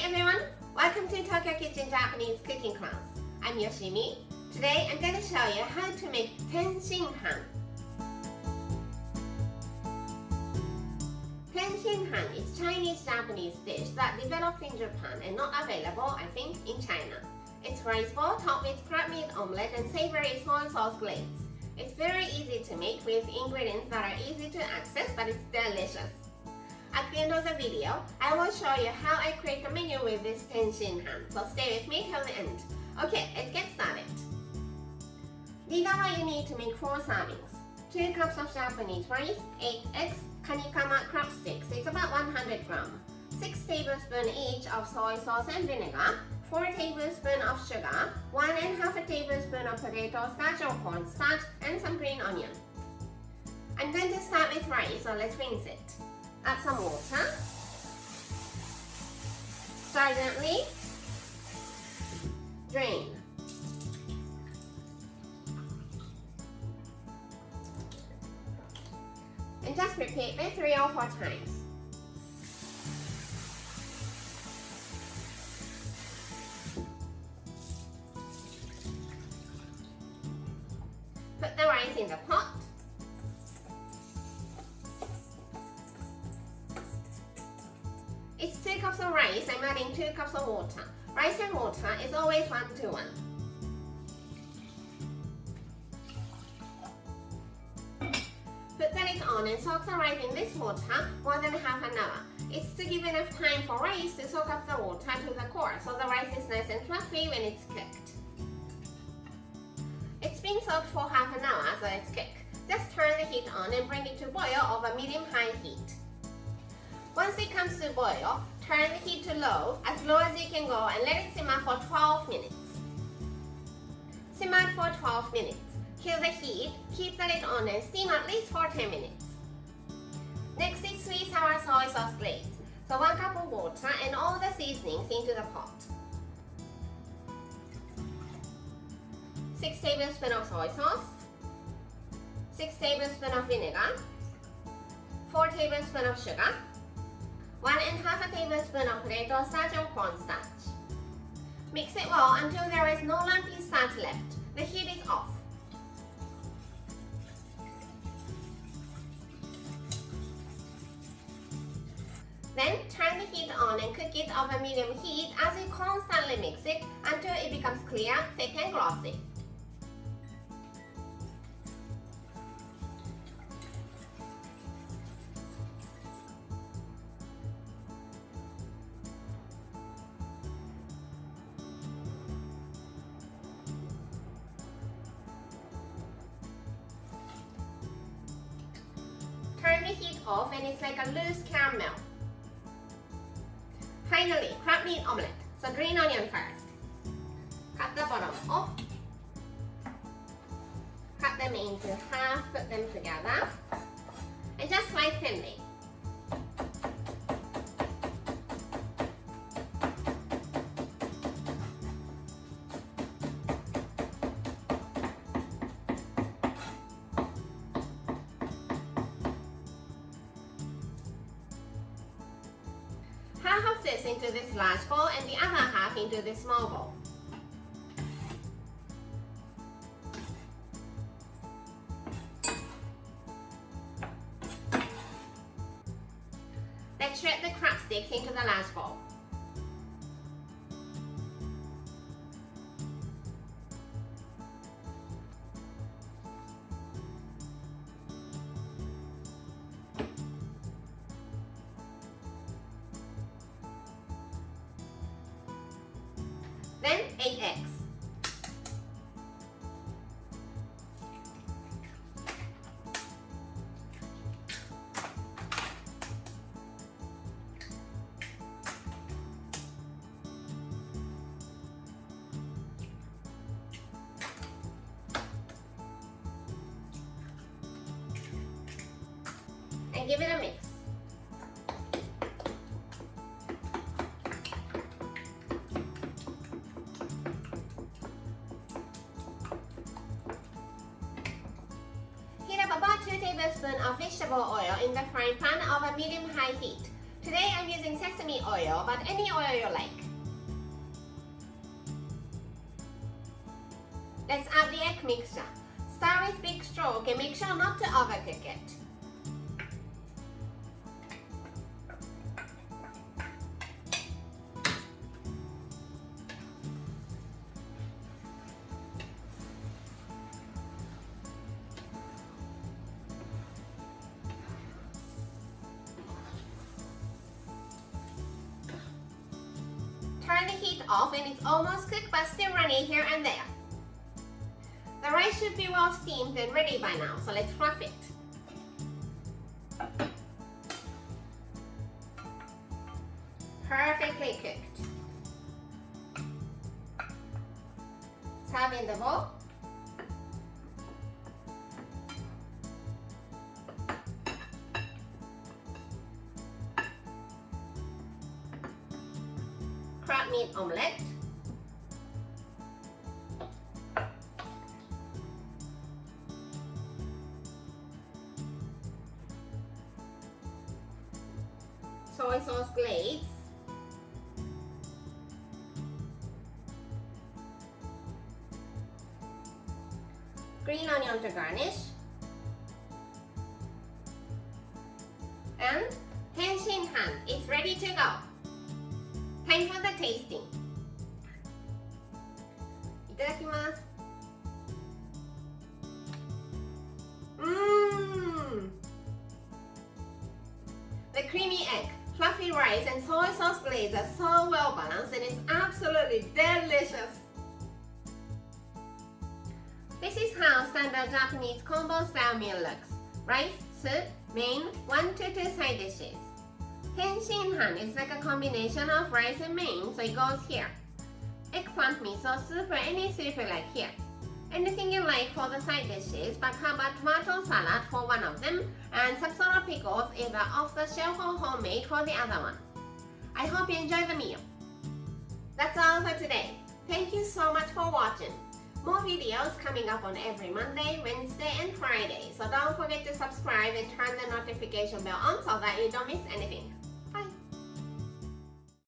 everyone, welcome to Tokyo Kitchen Japanese cooking class. I'm Yoshimi. Today I'm going to show you how to make Tenshinhan. Tenshinhan is Chinese Japanese dish that developed in Japan and not available, I think, in China. It's rice bowl topped with crab meat omelette and savory soy sauce glaze. It's very easy to make with ingredients that are easy to access, but it's delicious. At the end of the video, I will show you how I create a menu with this Tenshinhan, so stay with me till the end. Okay, let's get started. These are what you need to make 4 servings. 2 cups of Japanese rice, 8 eggs, kanikama crab sticks, it's about 100 grams, 6 tablespoons each of soy sauce and vinegar, 4 tablespoons of sugar, 1.5 tablespoon of potato starch or cornstarch, and some green onion. I'm going to start with rice, so let's rinse it. Add some water. Stir gently. Drain. And just repeat it 3 or 4 times. Put the rice in the pot. It's 2 cups of rice. I'm adding 2 cups of water. Rice and water is always 1:1. Put the lid on and soak the rice in this water more than half an hour. It's to give enough time for rice to soak up the water to the core, so the rice is nice and fluffy when it's cooked. It's been soaked for half an hour, so it's cooked. Just turn the heat on and bring it to boil over medium-high heat. Once it comes to boil, turn the heat to low as you can go and let it simmer for 12 minutes. Simmer for 12 minutes. Kill the heat, keep the lid on and steam at least for 10 minutes. Next is sweet sour soy sauce glaze. So 1 cup of water and all the seasonings into the pot. 6 tablespoons of soy sauce, 6 tablespoons of vinegar, 4 tablespoons of sugar, 1.5 tablespoon of potato starch or cornstarch. Mix it well until there is no lumpy starch left. The heat is off. Then turn the heat on and cook it over medium heat as you constantly mix it until it becomes clear, thick and glossy. Turn the heat off and it's like a loose caramel. Finally, crab meat omelette. So green onion first. Cut the bottom off. Cut them into half, put them together. And just slice thinly. Half of this into this large bowl and the other half into this small bowl. Let's shred the crab sticks into the large bowl. Then 8 eggs. And give it a mix. Heat up about 2 tablespoons of vegetable oil in the frying pan over medium-high heat. Today I'm using sesame oil, but any oil you like. Let's add the egg mixture. Start with big stroke and make sure not to overcook it. Turn the heat off and it's almost cooked but still runny here and there. The rice should be well steamed and ready by now, so let's fluff it. Perfectly cooked. Serve in the bowl. Crab meat omelette. Soy sauce glaze. Green onion to garnish. And Tenshinhan is ready to go. Time for the tasting. いただきます。The creamy egg, fluffy rice and soy sauce glaze are so well balanced and it's absolutely delicious. This is how standard Japanese combo style meal looks. Rice, soup, main, 1 to 2 side dishes. Tenshinhan is like a combination of rice and main, so it goes here. Eggplant miso soup or any soup you like here. Anything you like for the side dishes, but how about tomato salad for one of them and some sort of pickles either off the shelf or homemade for the other one. I hope you enjoy the meal. That's all for today. Thank you so much for watching. More videos coming up on every Monday, Wednesday and Friday, so don't forget to subscribe and turn the notification bell on so that you don't miss anything.